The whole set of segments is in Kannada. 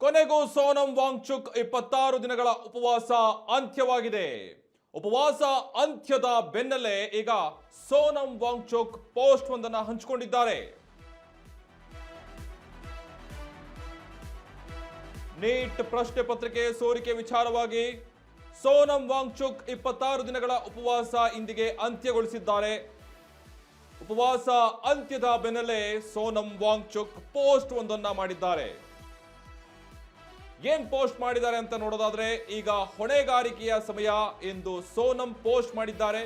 ಕೊನೆಗೂ ಸೋನಂ ವಾಂಗ್ಚುಕ್ 26 ದಿನಗಳ ಉಪವಾಸ ಅಂತ್ಯವಾಗಿದೆ. ಉಪವಾಸ ಅಂತ್ಯದ ಬೆನ್ನಲ್ಲೇ ಈಗ ಸೋನಂ ವಾಂಗ್ಚುಕ್ ಪೋಸ್ಟ್ ಒಂದನ್ನು ಹಂಚಿಕೊಂಡಿದ್ದಾರೆ. ನೀಟ್ ಪ್ರಶ್ನೆ ಪತ್ರಿಕೆ ಸೋರಿಕೆ ವಿಚಾರವಾಗಿ ಸೋನಂ ವಾಂಗ್ಚುಕ್ 26 ದಿನಗಳ ಉಪವಾಸ ಇಂದಿಗೆ ಅಂತ್ಯಗೊಳಿಸಿದ್ದಾರೆ. ಉಪವಾಸ ಅಂತ್ಯದ ಬೆನ್ನಲ್ಲೇ ಸೋನಂ ವಾಂಗ್ಚುಕ್ ಪೋಸ್ಟ್ ಒಂದನ್ನ ಮಾಡಿದ್ದಾರೆ. ಏನ್ ಪೋಸ್ಟ್ ಮಾಡಿದ್ದಾರೆ ಅಂತ ನೋಡೋದಾದ್ರೆ, ಈಗ ಹೊಣೆಗಾರಿಕೆಯ ಸಮಯ ಎಂದು ಸೋನಂ ಪೋಸ್ಟ್ ಮಾಡಿದ್ದಾರೆ.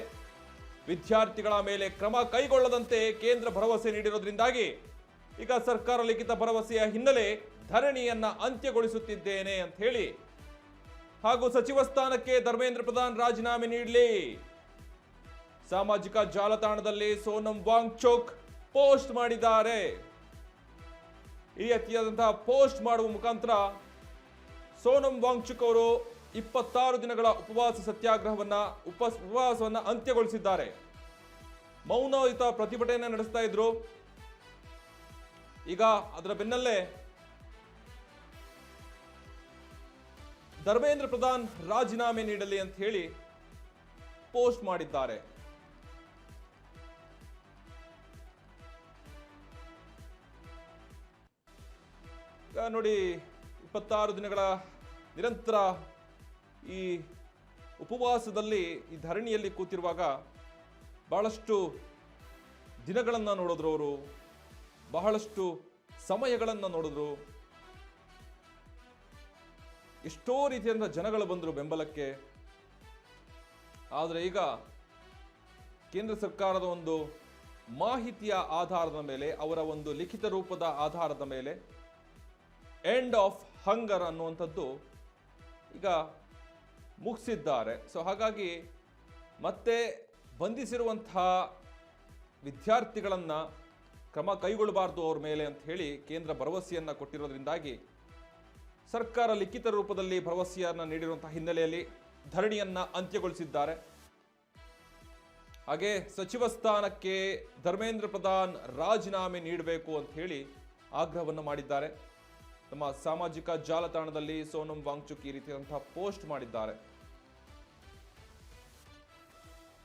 ವಿದ್ಯಾರ್ಥಿಗಳ ಮೇಲೆ ಕ್ರಮ ಕೈಗೊಳ್ಳದಂತೆ ಕೇಂದ್ರ ಭರವಸೆ ನೀಡಿರೋದ್ರಿಂದಾಗಿ ಈಗ ಸರ್ಕಾರ ಲಿಖಿತ ಭರವಸೆಯ ಹಿನ್ನೆಲೆ ಧರಣಿಯನ್ನ ಅಂತ್ಯಗೊಳಿಸುತ್ತಿದ್ದೇನೆ ಅಂತ ಹೇಳಿ, ಹಾಗೂ ಸಚಿವ ಸ್ಥಾನಕ್ಕೆ ಧರ್ಮೇಂದ್ರ ಪ್ರಧಾನ್ ರಾಜೀನಾಮೆ ನೀಡಲಿ. ಸಾಮಾಜಿಕ ಜಾಲತಾಣದಲ್ಲಿ ಸೋನಂ ವಾಂಗ್ಚುಕ್ ಪೋಸ್ಟ್ ಮಾಡಿದ್ದಾರೆ. ಈ ರೀತಿಯಾದಂತಹ ಪೋಸ್ಟ್ ಮಾಡುವ ಮುಖಾಂತರ ಸೋನಂ ವಾಂಗ್ಚುಕ್ ಅವರು 26 ದಿನಗಳ ಉಪವಾಸವನ್ನ ಅಂತ್ಯಗೊಳಿಸಿದ್ದಾರೆ. ಮೌನಯುತ ಪ್ರತಿಭಟನೆ ನಡೆಸ್ತಾ ಇದ್ರು. ಈಗ ಅದರ ಬೆನ್ನಲ್ಲೇ ಧರ್ಮೇಂದ್ರ ಪ್ರಧಾನ್ ರಾಜೀನಾಮೆ ನೀಡಲಿ ಅಂತ ಹೇಳಿ ಪೋಸ್ಟ್ ಮಾಡಿದ್ದಾರೆ. ನೋಡಿ, 26 ದಿನಗಳ ನಿರಂತರ ಈ ಉಪವಾಸದಲ್ಲಿ, ಈ ಧರಣಿಯಲ್ಲಿ ಕೂತಿರುವಾಗ ಬಹಳಷ್ಟು ದಿನಗಳನ್ನು ನೋಡಿದ್ರು ಅವರು, ಬಹಳಷ್ಟು ಸಮಯಗಳನ್ನು ನೋಡಿದ್ರು. ಎಷ್ಟೋ ರೀತಿಯಿಂದ ಜನಗಳು ಬಂದರು ಬೆಂಬಲಕ್ಕೆ. ಆದರೆ ಈಗ ಕೇಂದ್ರ ಸರ್ಕಾರದ ಒಂದು ಮಾಹಿತಿಯ ಆಧಾರದ ಮೇಲೆ, ಅವರ ಒಂದು ಲಿಖಿತ ರೂಪದ ಆಧಾರದ ಮೇಲೆ ಎಂಡ್ ಆಫ್ ಹಂಗರ್ ಅನ್ನುವಂಥದ್ದು ಈಗ ಮುಗಿಸಿದ್ದಾರೆ. ಸೊ ಹಾಗಾಗಿ ಮತ್ತೆ ಬಂಧಿಸಿರುವಂತಹ ವಿದ್ಯಾರ್ಥಿಗಳನ್ನು ಕ್ರಮ ಕೈಗೊಳ್ಳಬಾರ್ದು ಅವ್ರ ಮೇಲೆ ಅಂತ ಹೇಳಿ ಕೇಂದ್ರ ಭರವಸೆಯನ್ನು ಕೊಟ್ಟಿರೋದ್ರಿಂದಾಗಿ ಸರ್ಕಾರ ಲಿಖಿತ ರೂಪದಲ್ಲಿ ಭರವಸೆಯನ್ನು ನೀಡಿರುವಂತಹ ಹಿನ್ನೆಲೆಯಲ್ಲಿ ಧರಣಿಯನ್ನ ಅಂತ್ಯಗೊಳಿಸಿದ್ದಾರೆ. ಹಾಗೆ ಸಚಿವ ಸ್ಥಾನಕ್ಕೆ ಧರ್ಮೇಂದ್ರ ಪ್ರಧಾನ್ ರಾಜೀನಾಮೆ ನೀಡಬೇಕು ಅಂತ ಹೇಳಿ ಆಗ್ರಹವನ್ನು ಮಾಡಿದ್ದಾರೆ. ತಮ್ಮ ಸಾಮಾಜಿಕ ಜಾಲತಾಣದಲ್ಲಿ ಸೋನಂ ವಾಂಗ್ಚುಕ್ ಈ ರೀತಿಯಾದಂತಹ ಪೋಸ್ಟ್ ಮಾಡಿದ್ದಾರೆ.